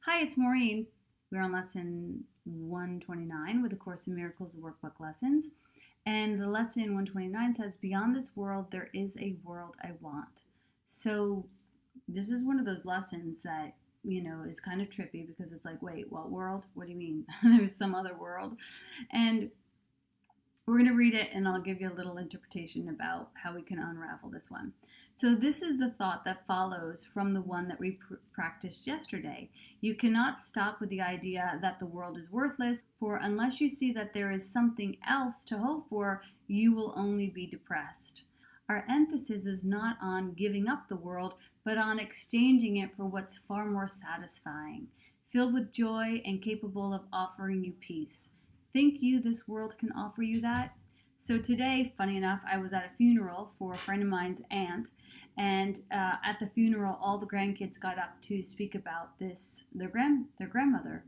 Hi, it's Maureen. We're on lesson 129 with the Course in Miracles workbook lessons. And the lesson 129 says, Beyond this world, there is a world I want. So this is one of those lessons that, is kind of trippy because it's like, wait, what world? What do you mean? There's some other world. And we're going to read it and I'll give you a little interpretation about how we can unravel this one. So this is the thought that follows from the one that we practiced yesterday. You cannot stop with the idea that the world is worthless, for unless you see that there is something else to hope for, you will only be depressed. Our emphasis is not on giving up the world, but on exchanging it for what's far more satisfying, filled with joy and capable of offering you peace. Think you this world can offer you that? So today, funny enough, I was at a funeral for a friend of mine's aunt, and at the funeral, all the grandkids got up to speak about their grandmother,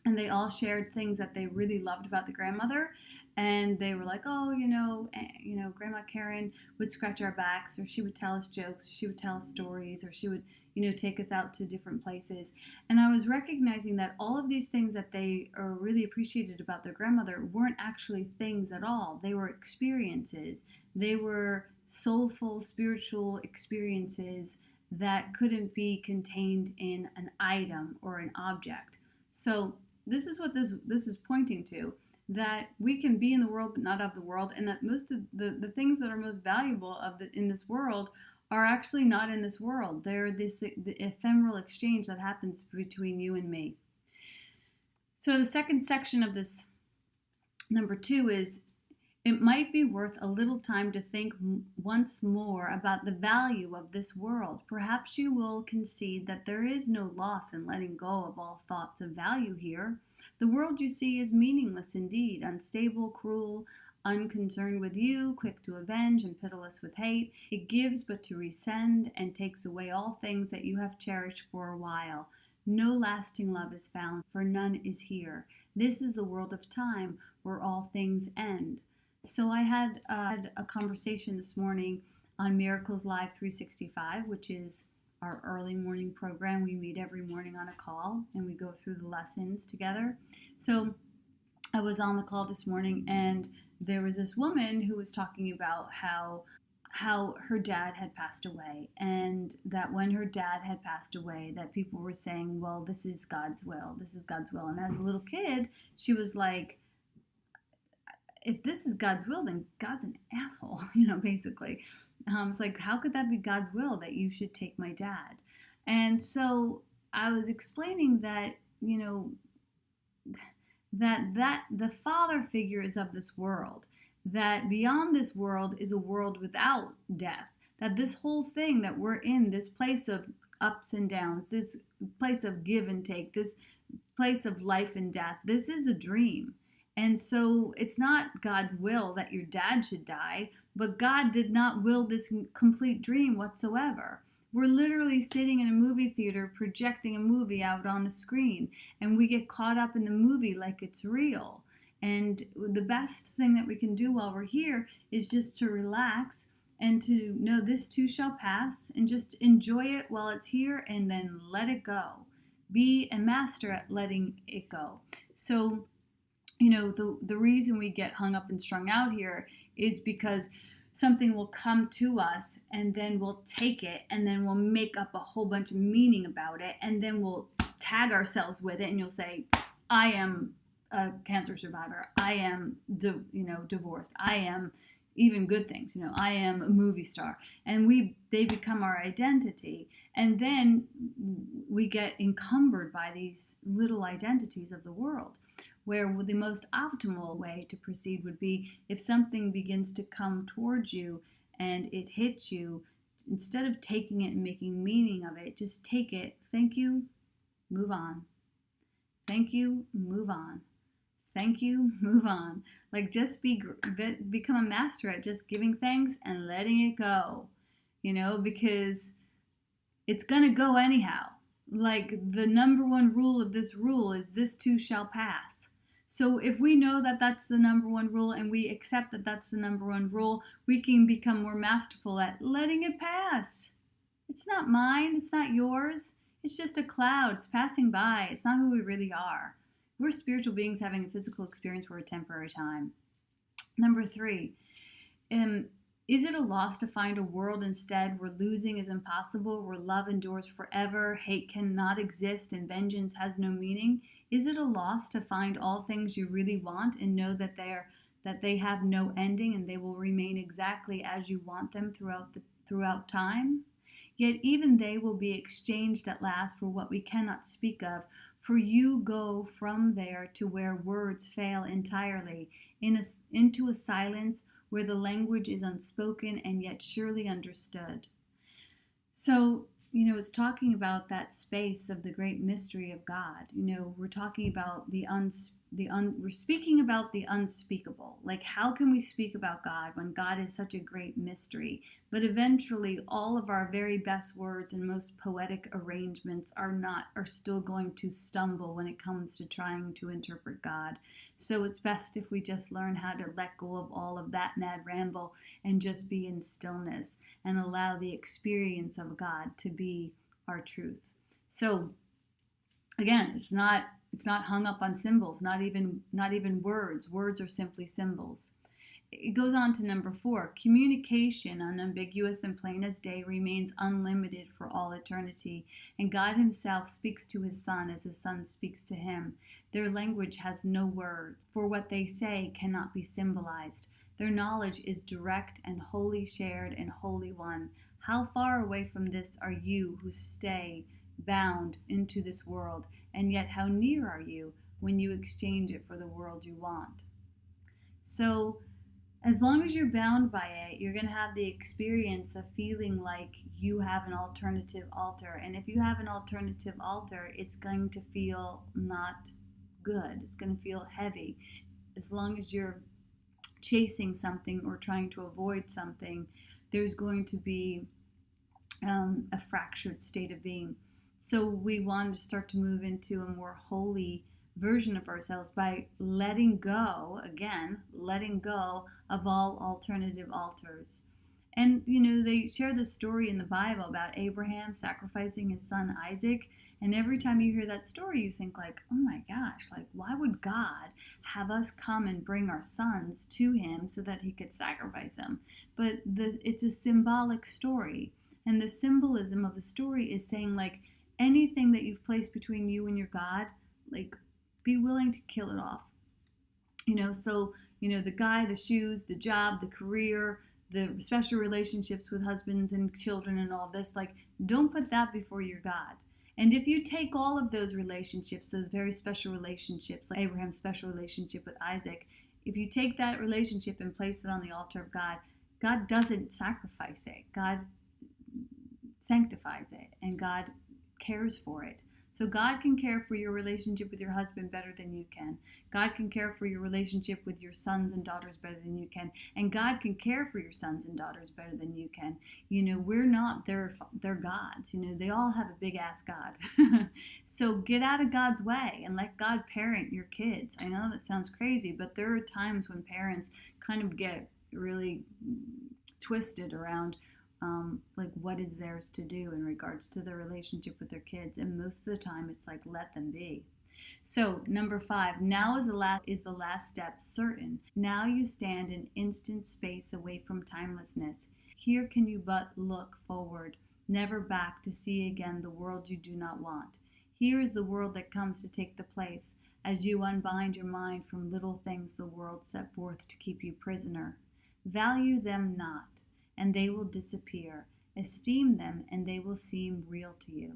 and they all shared things that they really loved about the grandmother, and they were like, oh, Grandma Karen would scratch our backs, or she would tell us jokes, or she would tell us stories, or she would take us out to different places. And I was recognizing that all of these things that they really appreciated about their grandmother weren't actually things at all. They were experiences. They were soulful, spiritual experiences that couldn't be contained in an item or an object. So this is what this is pointing to, that we can be in the world but not of the world, and that most of the things that are most valuable in this world are actually not in this world. They're the ephemeral exchange that happens between you and me. So the second section of this number 2 is, it might be worth a little time to think once more about the value of this world. Perhaps you will concede that there is no loss in letting go of all thoughts of value here. The world you see is meaningless indeed, unstable, cruel, unconcerned with you, quick to avenge, and pitiless with hate. It gives but to rescind, and takes away all things that you have cherished for a while. No lasting love is found, for none is here. This is the world of time, where all things end. So I had a conversation this morning on Miracles Live 365, which is our early morning program. We meet every morning on a call, and we go through the lessons together. So I was on the call this morning, and there was this woman who was talking about how her dad had passed away, and that when her dad had passed away, that people were saying, well, this is God's will. This is God's will. And as a little kid, she was like, if this is God's will, then God's an asshole, basically. It's like, how could that be God's will that you should take my dad? And so I was explaining that, that the father figure is of this world, that beyond this world is a world without death, that this whole thing that we're in, this place of ups and downs, this place of give and take, this place of life and death, this is a dream. And so it's not God's will that your dad should die, but God did not will this complete dream whatsoever. We're literally sitting in a movie theater projecting a movie out on a screen, and we get caught up in the movie like it's real. And the best thing that we can do while we're here is just to relax and to know this too shall pass, and just enjoy it while it's here and then let it go. Be a master at letting it go. So the reason we get hung up and strung out here is because something will come to us, and then we'll take it, and then we'll make up a whole bunch of meaning about it, and then we'll tag ourselves with it, and you'll say, I am a cancer survivor, I am divorced, I am even good things, I am a movie star, and they become our identity, and then we get encumbered by these little identities of the world. Where the most optimal way to proceed would be, if something begins to come towards you and it hits you, instead of taking it and making meaning of it, just take it, thank you, move on. Thank you, move on. Thank you, move on. Like, just become a master at just giving thanks and letting it go, because it's going to go anyhow. Like, the number one rule of this rule is this too shall pass. So if we know that that's the number one rule, and we accept that that's the number one rule, we can become more masterful at letting it pass. It's not mine. It's not yours. It's just a cloud. It's passing by. It's not who we really are. We're spiritual beings having a physical experience for a temporary time. Number 3, is it a loss to find a world instead where losing is impossible, where love endures forever, hate cannot exist, and vengeance has no meaning? Is it a loss to find all things you really want and know that they have no ending and they will remain exactly as you want them throughout time? Yet even they will be exchanged at last for what we cannot speak of, for you go from there to where words fail entirely, into a silence where the language is unspoken and yet surely understood. So, it's talking about that space of the great mystery of God. We're talking about we're speaking about the unspeakable. Like, how can we speak about God when God is such a great mystery? But eventually, all of our very best words and most poetic arrangements are still going to stumble when it comes to trying to interpret God. So it's best if we just learn how to let go of all of that mad ramble and just be in stillness and allow the experience of God to be our truth. So again, it's not hung up on symbols, not even words. Words are simply symbols. It goes on to number 4. Communication, unambiguous and plain as day, remains unlimited for all eternity, and God himself speaks to his Son as his Son speaks to him. Their language has no words, for what they say cannot be symbolized. Their knowledge is direct and wholly shared and wholly one. How far away from this are you who stay bound into this world, and yet how near are you when you exchange it for the world you want? So, as long as you're bound by it, you're going to have the experience of feeling like you have an alternative altar. And if you have an alternative altar, it's going to feel not good. It's going to feel heavy. As long as you're chasing something or trying to avoid something, there's going to be a fractured state of being. So we want to start to move into a more holy version of ourselves by letting go of all alternative altars. And they share this story in the Bible about Abraham sacrificing his son Isaac, and every time you hear that story you think like, oh my gosh, like, why would God have us come and bring our sons to him so that he could sacrifice them? But it's a symbolic story, and the symbolism of the story is saying, like, anything that you've placed between you and your God, like, be willing to kill it off. So, the guy, the shoes, the job, the career, the special relationships with husbands and children and all this, like, don't put that before your God. And if you take all of those relationships, those very special relationships, like Abraham's special relationship with Isaac, if you take that relationship and place it on the altar of God, God doesn't sacrifice it. God sanctifies it, and God cares for it. So God can care for your relationship with your husband better than you can. God can care for your relationship with your sons and daughters better than you can. And God can care for your sons and daughters better than you can. We're not their gods. They all have a big ass God. So get out of God's way and let God parent your kids. I know that sounds crazy, but there are times when parents kind of get really twisted around like what is theirs to do in regards to their relationship with their kids, and most of the time it's like, let them be. So number 5, now is the last step certain. Now you stand in instant space away from timelessness. Here can you but look forward, never back to see again the world you do not want. Here is the world that comes to take the place as you unbind your mind from little things the world set forth to keep you prisoner. Value them not, and they will disappear. Esteem them, and they will seem real to you.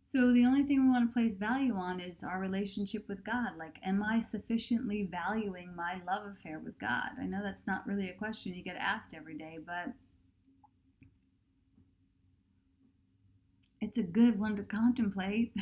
So the only thing we want to place value on is our relationship with God. Like, am I sufficiently valuing my love affair with God? I know that's not really a question you get asked every day, but it's a good one to contemplate.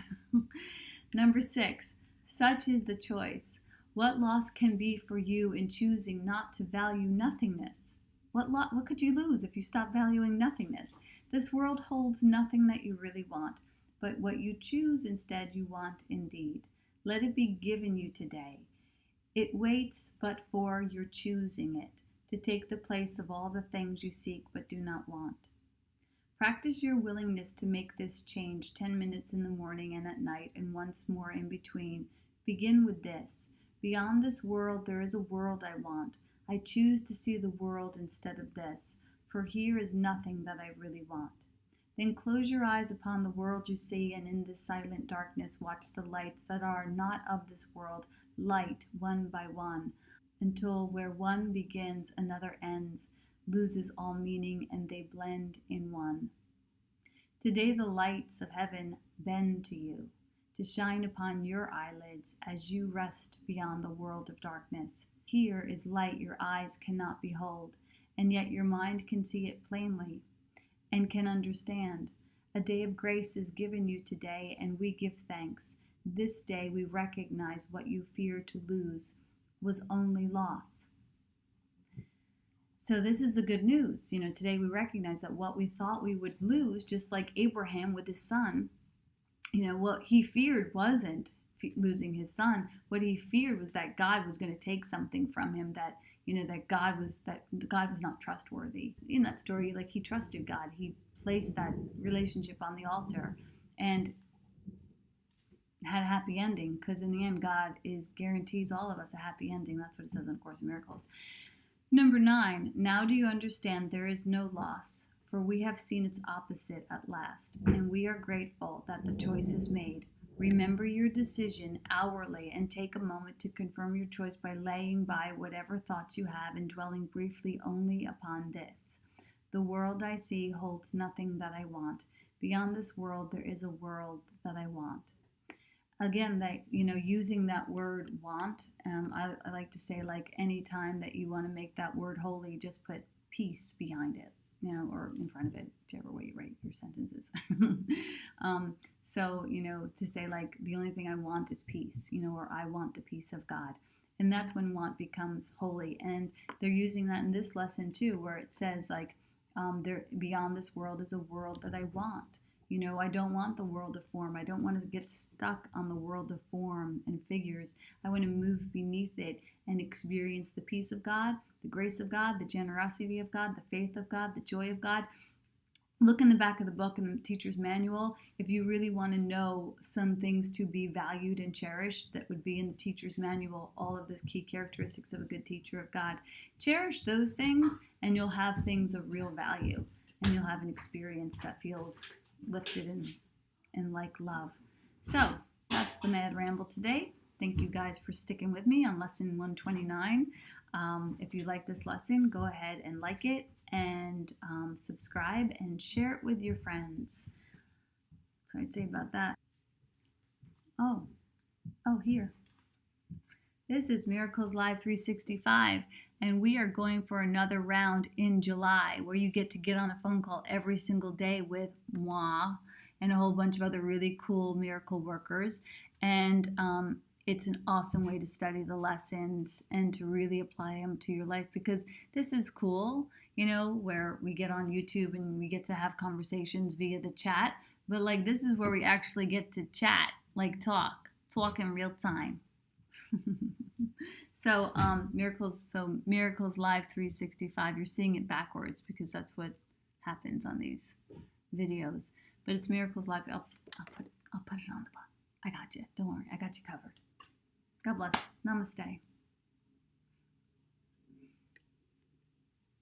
Number 6, such is the choice. What loss can be for you in choosing not to value nothingness? What could you lose if you stop valuing nothingness? This world holds nothing that you really want, but what you choose instead you want indeed. Let it be given you today. It waits but for your choosing it, to take the place of all the things you seek but do not want. Practice your willingness to make this change 10 minutes in the morning and at night, and once more in between. Begin with this. Beyond this world, there is a world I want. I choose to see the world instead of this, for here is nothing that I really want. Then close your eyes upon the world you see, and in this silent darkness watch the lights that are not of this world, light one by one, until where one begins, another ends, loses all meaning, and they blend in one. Today the lights of heaven bend to you, to shine upon your eyelids as you rest beyond the world of darkness. Here is light your eyes cannot behold, and yet your mind can see it plainly and can understand. A day of grace is given you today, and we give thanks. This day we recognize what you feared to lose was only loss. So this is the good news. Today we recognize that what we thought we would lose, just like Abraham with his son, what he feared wasn't losing his son. What he feared was that God was going to take something from him, that God was not trustworthy. In that story, he trusted God. He placed that relationship on the altar and had a happy ending, because in the end, God guarantees all of us a happy ending. That's what it says in A Course in Miracles. Number 9, now do you understand there is no loss, for we have seen its opposite at last, and we are grateful that the choice is made. Remember your decision hourly and take a moment to confirm your choice by laying by whatever thoughts you have and dwelling briefly only upon this. The world I see holds nothing that I want. Beyond this world, there is a world that I want. Again, using that word want, I like to say, any time that you want to make that word holy, just put peace behind it, or in front of it, whichever way you write your sentences. So, to say the only thing I want is peace, or I want the peace of God. And that's when want becomes holy. And they're using that in this lesson too, where it says there beyond this world is a world that I want. I don't want the world of form. I don't want to get stuck on the world of form and figures. I want to move beneath it and experience the peace of God, the grace of God, the generosity of God, the faith of God, the joy of God. Look in the back of the book in the teacher's manual. If you really want to know some things to be valued and cherished, that would be in the teacher's manual, all of the key characteristics of a good teacher of God. Cherish those things, and you'll have things of real value, and you'll have an experience that feels lifted and like love. So that's the Mad Ramble today. Thank you guys for sticking with me on lesson 129. If you like this lesson, go ahead and like it and subscribe and share it with your friends. So I'd say about that. Oh, here. This is Miracles Live 365, and we are going for another round in July, where you get to get on a phone call every single day with moi and a whole bunch of other really cool miracle workers. And it's an awesome way to study the lessons and to really apply them to your life, because this is cool, where we get on YouTube and we get to have conversations via the chat. But this is where we actually get to chat, talk in real time. So Miracles Live 365, you're seeing it backwards because that's what happens on these videos. But it's Miracles Live. I'll put it on the bottom. I got you. Don't worry. I got you covered. God bless. Namaste.